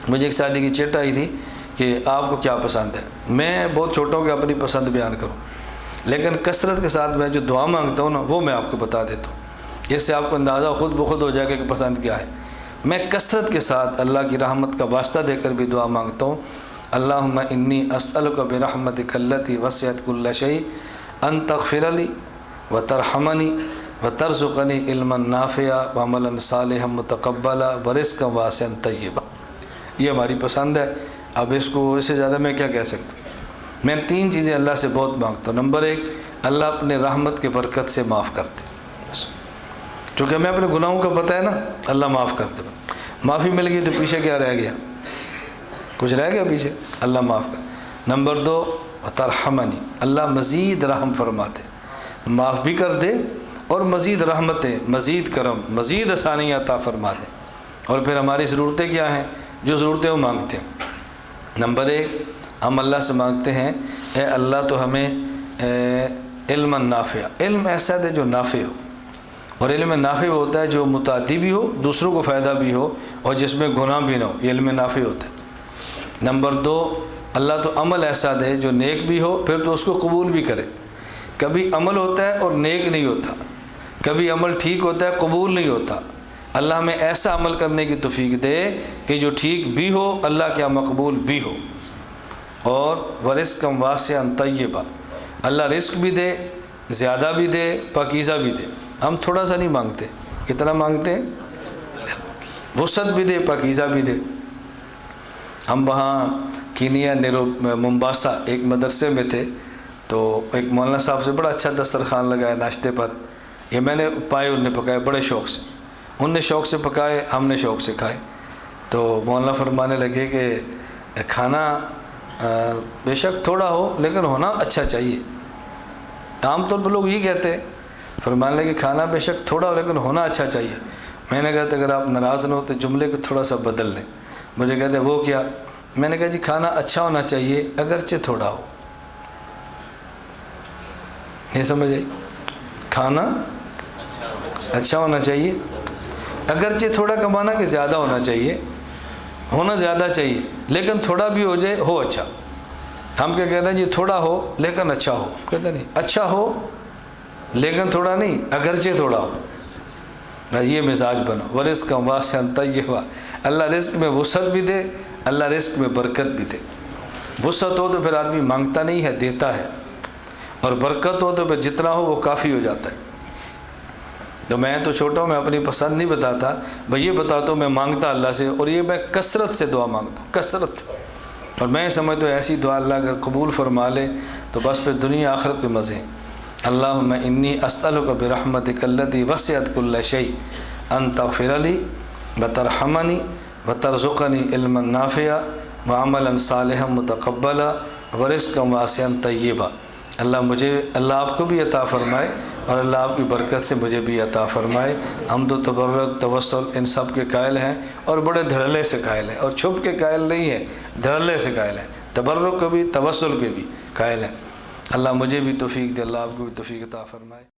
مجھے ایک شادی کی چٹ آئی تھی کہ آپ کو کیا پسند ہے. میں بہت چھوٹا ہوں کہ اپنی پسند بیان کروں، لیکن کثرت کے ساتھ میں جو دعا مانگتا ہوں نا وہ میں آپ کو بتا دیتا ہوں، اس سے آپ کو اندازہ خود بخود ہو جائے گا کہ پسند کیا ہے. میں کثرت کے ساتھ اللہ کی رحمت کا واسطہ دے کر بھی دعا مانگتا ہوں. اللہم انی اسألک برحمتک التی وسعت کل شیء ان تغفر لی وترحمنی وترزقنی علما نافعا وعملا صالحا متقبلا ورزقا واسعا طیبا. یہ ہماری پسند ہے. اب اس کو اس سے زیادہ میں کیا کہہ سکتا ہوں. میں 3 چیزیں اللہ سے بہت مانگتا ہوں. نمبر 1، اللہ اپنے رحمت کے برکت سے معاف کر دے. چونکہ ہمیں اپنے گناہوں کا پتہ ہے نا، اللہ معاف کر دے. معافی مل گئی تو پیچھے کیا رہ گیا؟ کچھ رہ گیا پیچھے؟ اللہ معاف کر. نمبر 2، ترحمنی، اللہ مزید رحم فرما دے، معاف بھی کر دے اور مزید رحمتیں، مزید کرم، مزید آسانیاں عطا فرما دے. اور پھر ہماری ضرورتیں کیا ہیں؟ جو ضرورتیں وہ مانگتے ہیں. نمبر 1، ہم اللہ سے مانگتے ہیں اے اللہ تو ہمیں علم نافع، علم ایسا دے جو نافع ہو. اور علم نافع ہوتا ہے جو متعدی بھی ہو، دوسروں کو فائدہ بھی ہو، اور جس میں گناہ بھی نہ ہو. یہ علم نافع ہوتا ہے. نمبر 2، اللہ تو عمل ایسا دے جو نیک بھی ہو، پھر تو اس کو قبول بھی کرے. کبھی عمل ہوتا ہے اور نیک نہیں ہوتا، کبھی عمل ٹھیک ہوتا ہے قبول نہیں ہوتا. اللہ ہمیں ایسا عمل کرنے کی توفیق دے کہ جو ٹھیک بھی ہو، اللہ کیا مقبول بھی ہو. اور ورزقا واسعا طیبا، اللہ رزق بھی دے، زیادہ بھی دے، پاکیزہ بھی دے. ہم تھوڑا سا نہیں مانگتے، کتنا مانگتے ہیں؟ وسعت بھی دے، پاکیزہ بھی دے. ہم وہاں کینیا ممباسا ایک مدرسے میں تھے، تو ایک مولانا صاحب سے بڑا اچھا دسترخوان لگایا ناشتے پر. یہ میں نے پائے، انہوں نے پکائے بڑے شوق سے. انہوں نے شوق سے پکائے، ہم نے شوق سے کھائے. تو مولانا فرمانے لگے کہ کھانا بے شک تھوڑا ہو لیکن ہونا اچھا چاہیے. عام طور پر لوگ یہ کہتے ہیں. فرمانے لگے کھانا بے شک تھوڑا ہو لیکن ہونا اچھا چاہیے. میں نے کہا تھا اگر آپ ناراض نہ ہو تو جملے کو تھوڑا سا بدل لیں. مجھے کہتے وہ کیا؟ میں نے کہا جی کھانا اچھا ہونا چاہیے اگرچہ تھوڑا ہو. نہیں سمجھ آئی؟ کھانا اچھا ہونا چاہیے اگرچہ تھوڑا کمانا کہ زیادہ ہونا چاہیے، ہونا زیادہ چاہیے لیکن تھوڑا بھی ہو جائے ہو اچھا. ہم کیا کہتے ہیں جی تھوڑا ہو لیکن اچھا ہو. کہتے نہیں، اچھا ہو لیکن تھوڑا نہیں، اگرچہ تھوڑا ہو. یہ مزاج بنو. ورزقا واسعا طیبا، اللہ رزق میں وسعت بھی دے، اللہ رزق میں برکت بھی دے. وسعت ہو تو پھر آدمی مانگتا نہیں ہے، دیتا ہے. اور برکت ہو تو پھر جتنا ہو وہ کافی ہو جاتا ہے. تو میں تو چھوٹا ہوں، میں اپنی پسند نہیں بتاتا، میں یہ بتاتا ہوں میں مانگتا اللہ سے، اور یہ میں کثرت سے دعا مانگتا ہوں، کثرت. اور میں سمجھتا ہوں ایسی دعا اللہ اگر قبول فرما لے تو بس پھر دنیا آخرت کے مزے. اللہم انی اسألک برحمتک التی وسعت کل شیء ان تغفر لی وترحمنی وترزقنی علما نافعا وعملا صالحا متقبلا ورزقا واسعا طیبا. اللہ آپ کو بھی عطا فرمائے اور اللہ آپ کی برکت سے مجھے بھی عطا فرمائے. ہم تو تبرک، توسل ان سب کے قائل ہیں اور بڑے دھڑلے سے قائل ہیں، اور چھپ کے قائل نہیں ہیں، دھڑلے سے قائل ہیں. تبرک کے بھی، توسل کے بھی قائل ہیں. اللہ مجھے بھی توفیق دے، اللہ آپ کو بھی توفیق عطا فرمائے.